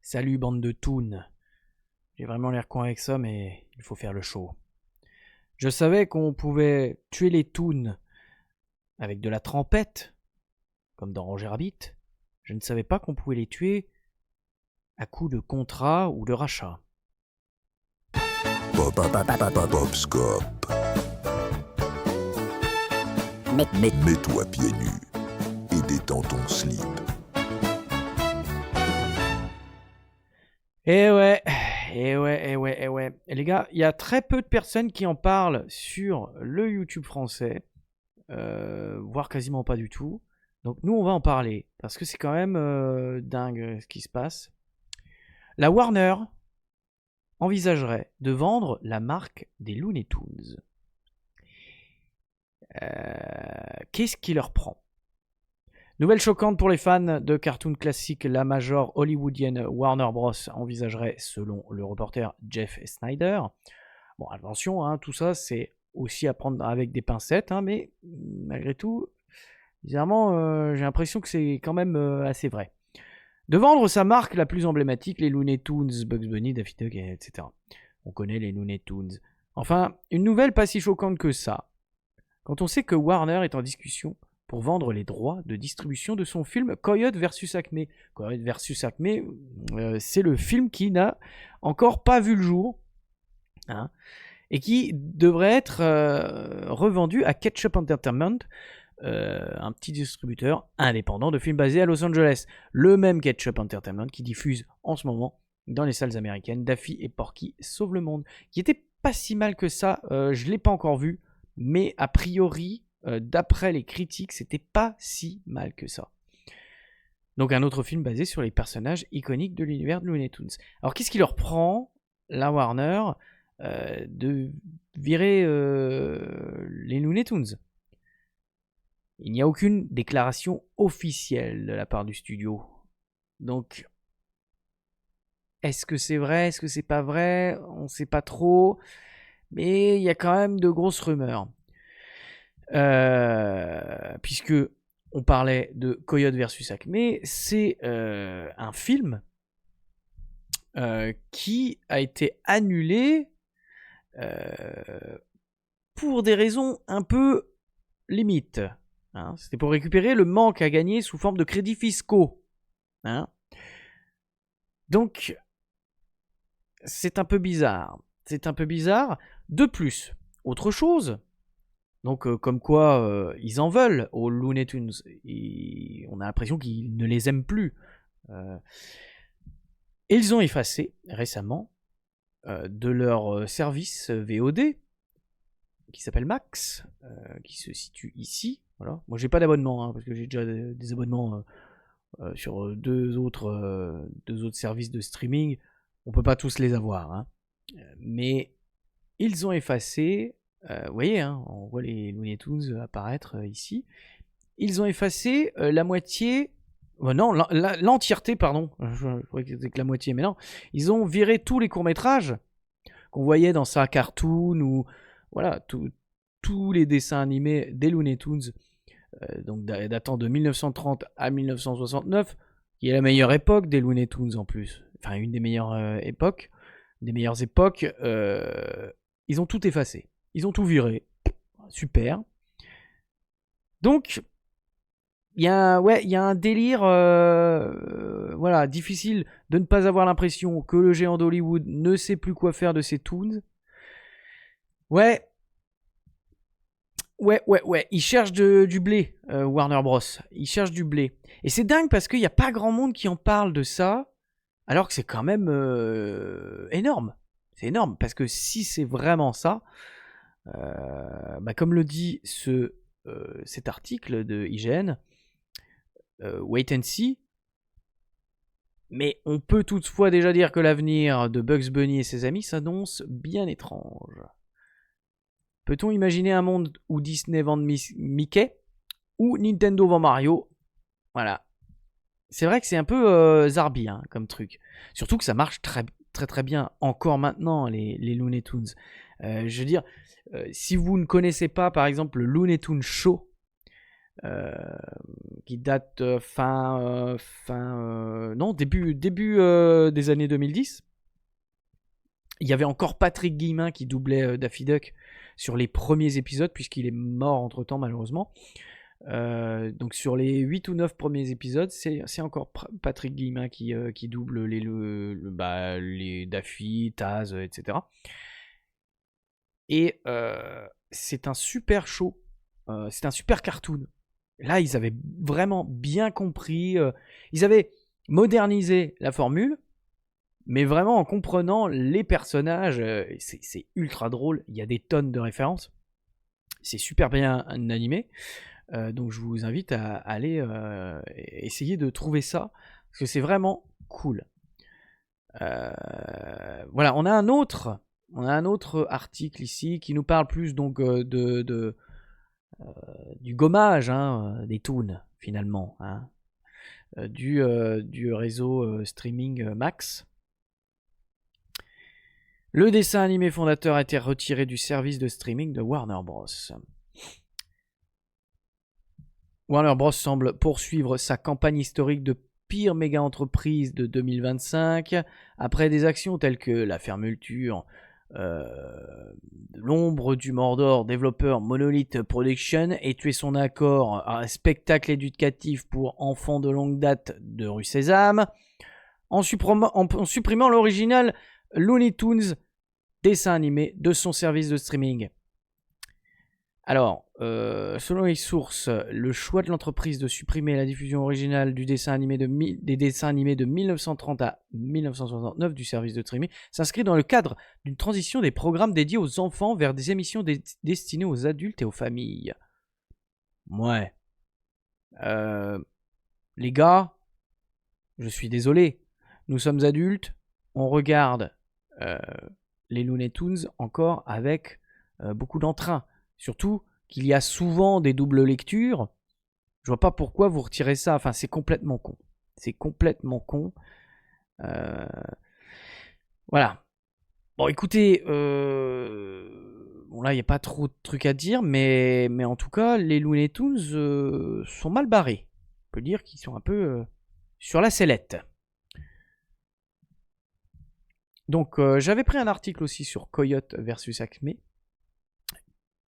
Salut bande de toons. J'ai vraiment l'air con avec ça, mais il faut faire le show. Je savais qu'on pouvait tuer les toons avec de la trempette, comme dans Roger Rabbit. Je ne savais pas qu'on pouvait les tuer à coup de contrat ou de rachat. Popscope. Mets-toi pieds nus et détends ton slip. Eh ouais. Et les gars, il y a très peu de personnes qui en parlent sur le YouTube français, voire quasiment pas du tout. Donc nous, on va en parler, parce que c'est quand même dingue ce qui se passe. La Warner envisagerait de vendre la marque des Looney Tunes. Qu'est-ce qui leur prend ? Nouvelle choquante pour les fans de cartoons classiques, la major hollywoodienne Warner Bros. Envisagerait, selon le reporter Jeff Snyder, bon attention, tout ça c'est aussi à prendre avec des pincettes, mais malgré tout, bizarrement j'ai l'impression que c'est quand même assez vrai. De vendre sa marque la plus emblématique, les Looney Tunes, Bugs Bunny, Daffy Duck, etc. On connaît les Looney Tunes. Enfin, une nouvelle pas si choquante que ça, quand on sait que Warner est en discussion pour vendre les droits de distribution de son film Coyote vs Acme. Coyote vs Acme, c'est le film qui n'a encore pas vu le jour, et qui devrait être revendu à Ketchup Entertainment, un petit distributeur indépendant de films basés à Los Angeles. Le même Ketchup Entertainment qui diffuse en ce moment dans les salles américaines Daffy et Porky sauvent le monde, qui était pas si mal que ça. Je l'ai pas encore vu, mais a priori, d'après les critiques, c'était pas si mal que ça. Donc un autre film basé sur les personnages iconiques de l'univers de Looney Tunes. Alors qu'est-ce qui leur prend, la Warner, de virer les Looney Tunes ? Il n'y a aucune déclaration officielle de la part du studio. Donc, est-ce que c'est vrai ? Est-ce que c'est pas vrai ? On ne sait pas trop. Mais il y a quand même de grosses rumeurs. Puisque on parlait de Coyote versus Acme, c'est un film qui a été annulé pour des raisons un peu limites. C'était pour récupérer le manque à gagner sous forme de crédits fiscaux. Donc, c'est un peu bizarre. De plus, autre chose. Donc, comme quoi, ils en veulent aux Looney Tunes. On a l'impression qu'ils ne les aiment plus. Ils ont effacé récemment de leur service VOD, qui s'appelle Max, qui se situe ici. Voilà. Moi, j'ai pas d'abonnement, parce que j'ai déjà des abonnements sur deux autres services de streaming. On peut pas tous les avoir. Mais ils ont effacé... vous voyez, on voit les Looney Tunes apparaître ici. Ils ont effacé la moitié... non, l'entièreté, pardon. Je croyais que c'était que la moitié, mais non. Ils ont viré tous les courts-métrages qu'on voyait dans sa cartoon ou... Voilà, tous les dessins animés des Looney Tunes, donc datant de 1930 à 1969, qui est la meilleure époque des Looney Tunes en plus. Enfin, une des meilleures époques. Ils ont tout effacé. Ils ont tout viré. Super. Donc, il y a un délire difficile de ne pas avoir l'impression que le géant d'Hollywood ne sait plus quoi faire de ses toons. Ouais, ils cherchent du blé, Warner Bros. Ils cherchent du blé. Et c'est dingue parce qu'il n'y a pas grand monde qui en parle de ça, alors que c'est quand même énorme. C'est énorme, parce que si c'est vraiment ça, comme le dit cet article de IGN, wait and see, mais on peut toutefois déjà dire que l'avenir de Bugs Bunny et ses amis s'annonce bien étrange. Peut-on imaginer un monde où Disney vend Mickey ou Nintendo vend Mario ? Voilà. C'est vrai que c'est un peu zarbi comme truc. Surtout que ça marche très très très bien encore maintenant, les Looney Tunes. Je veux dire, si vous ne connaissez pas par exemple le Looney Tunes Show, qui date début des années 2010. Il y avait encore Patrick Guillemin qui doublait Daffy Duck sur les premiers épisodes, puisqu'il est mort entre-temps malheureusement. Donc sur les 8 ou 9 premiers épisodes, c'est encore Patrick Guillemin qui double les Daffy, Taz, etc. Et c'est un super show, c'est un super cartoon. Là, ils avaient vraiment bien compris, ils avaient modernisé la formule, mais vraiment en comprenant les personnages, c'est ultra drôle, il y a des tonnes de références, c'est super bien animé. Donc je vous invite à aller essayer de trouver ça, parce que c'est vraiment cool. Voilà, on a un autre article ici qui nous parle plus donc du gommage des toons finalement, du réseau streaming Max. Le dessin animé fondateur a été retiré du service de streaming de Warner Bros. Warner Bros semble poursuivre sa campagne historique de pire méga entreprise de 2025 après des actions telles que la fermeture l'ombre du Mordor développeur Monolith Production et tué son accord à un spectacle éducatif pour enfants de longue date de Rue Sésame en supprimant l'original Looney Tunes dessin animé de son service de streaming. Alors, selon les sources, le choix de l'entreprise de supprimer la diffusion originale des dessins animés de 1930 à 1969 du service de streaming s'inscrit dans le cadre d'une transition des programmes dédiés aux enfants vers des émissions destinées aux adultes et aux familles. Ouais. Les gars, je suis désolé. Nous sommes adultes, on regarde les Looney Tunes encore avec beaucoup d'entrain. Surtout qu'il y a souvent des doubles lectures. Je vois pas pourquoi vous retirez ça. Enfin, c'est complètement con. C'est complètement con. Voilà. Bon, écoutez, bon là, il n'y a pas trop de trucs à dire, mais en tout cas, les Looney Tunes sont mal barrés. On peut dire qu'ils sont un peu sur la sellette. Donc, j'avais pris un article aussi sur Coyote versus Acme,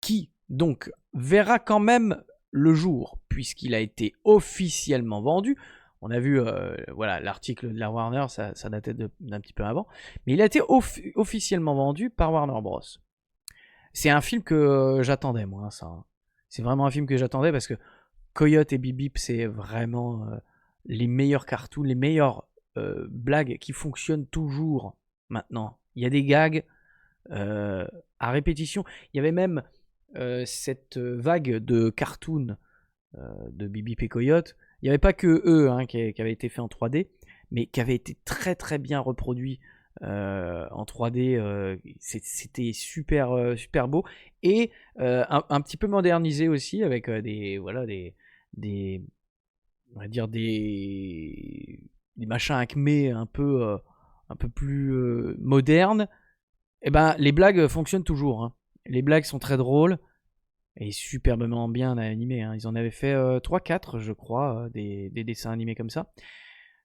qui donc verra quand même le jour puisqu'il a été officiellement vendu. On a vu voilà, l'article de la Warner, ça datait d'un petit peu avant, mais il a été officiellement vendu par Warner Bros. C'est un film que j'attendais moi, ça. C'est vraiment un film que j'attendais parce que Coyote et Bip, c'est vraiment les meilleurs cartoons, les meilleures blagues qui fonctionnent toujours maintenant. Il y a des gags à répétition. Il y avait même cette vague de cartoons de Bip et Coyote. Il n'y avait pas que eux qui avaient été fait en 3D, mais qui avaient été très très bien reproduits en 3D. C'était super super beau et un petit peu modernisé aussi avec des on va dire des machins Acme un peu plus modernes. Et ben les blagues fonctionnent toujours. Les blagues sont très drôles et superbement bien animées. Ils en avaient fait 3-4, je crois, des dessins animés comme ça.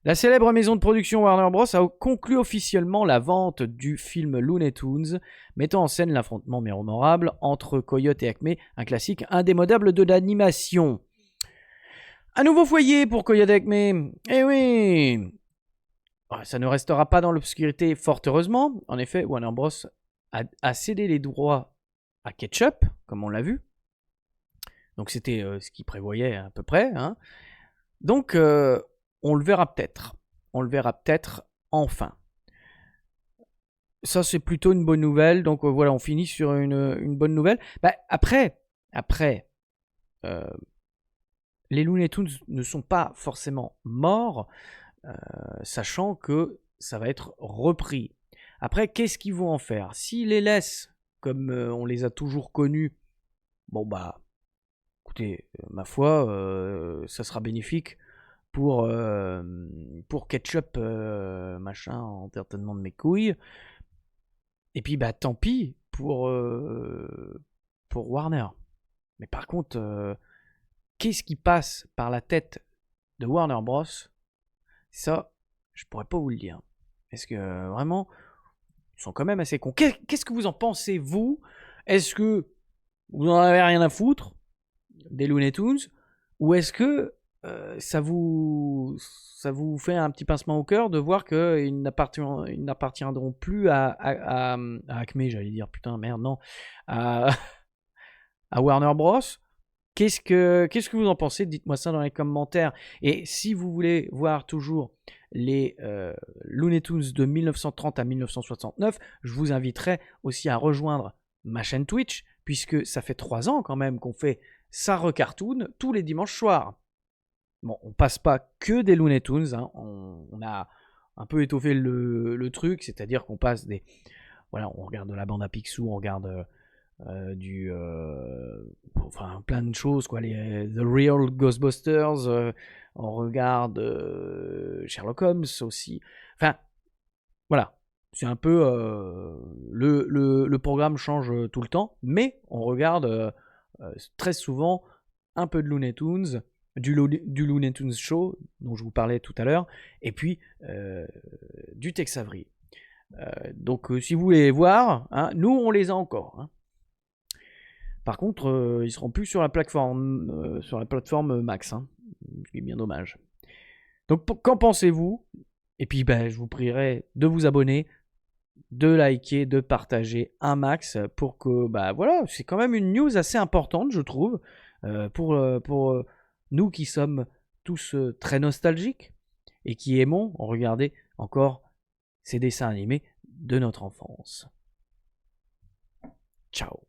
La célèbre maison de production Warner Bros. A conclu officiellement la vente du film Looney Tunes, mettant en scène l'affrontement mémorable entre Coyote et Acme, un classique indémodable de l'animation. Un nouveau foyer pour Coyote et Acme. Eh oui! Ça ne restera pas dans l'obscurité, fort heureusement. En effet, Warner Bros. A cédé les droits à Ketchup, comme on l'a vu. Donc c'était ce qu'il prévoyait à peu près. Donc on le verra peut-être. On le verra peut-être enfin. Ça c'est plutôt une bonne nouvelle. Donc voilà, on finit sur une bonne nouvelle. Après, les Looney Tunes ne sont pas forcément morts, sachant que ça va être repris. Après, qu'est-ce qu'ils vont en faire? S'ils les laissent comme on les a toujours connus, bon bah, écoutez, ma foi, ça sera bénéfique pour Ketchup, machin, entertainment de mes couilles. Et puis bah tant pis pour Warner. Mais par contre, qu'est-ce qui passe par la tête de Warner Bros? Ça, je pourrais pas vous le dire. Est-ce que vraiment, ils sont quand même assez cons. Qu'est-ce que vous en pensez, vous? Est-ce que vous en avez rien à foutre des Looney Tunes? Ou est-ce que ça vous fait un petit pincement au cœur de voir qu'ils n'appartiendront plus à Acme, j'allais dire, putain, merde, non, à Warner Bros? Qu'est-ce que vous en pensez? Dites-moi ça dans les commentaires. Et si vous voulez voir toujours les Looney Tunes de 1930 à 1969, je vous inviterai aussi à rejoindre ma chaîne Twitch, puisque ça fait 3 ans quand même qu'on fait ça recartoon tous les dimanches soirs. Bon, on passe pas que des Looney Tunes, hein. On a un peu étoffé le truc, c'est-à-dire qu'on passe des... Voilà, on regarde de la bande à Picsou, on regarde... enfin plein de choses quoi, les The Real Ghostbusters, on regarde Sherlock Holmes aussi, enfin voilà, c'est un peu le programme change tout le temps, mais on regarde très souvent un peu de Looney Tunes, du Looney Tunes Show dont je vous parlais tout à l'heure, et puis du Tex Avery. Donc si vous voulez voir, hein, nous on les a encore, hein. Par contre, ils seront plus sur la plateforme Max, hein, ce qui est bien dommage. Donc, qu'en pensez-vous? Et puis, je vous prierai de vous abonner, de liker, de partager un max pour que, voilà, c'est quand même une news assez importante, je trouve, pour nous qui sommes tous très nostalgiques et qui aimons regarder encore ces dessins animés de notre enfance. Ciao.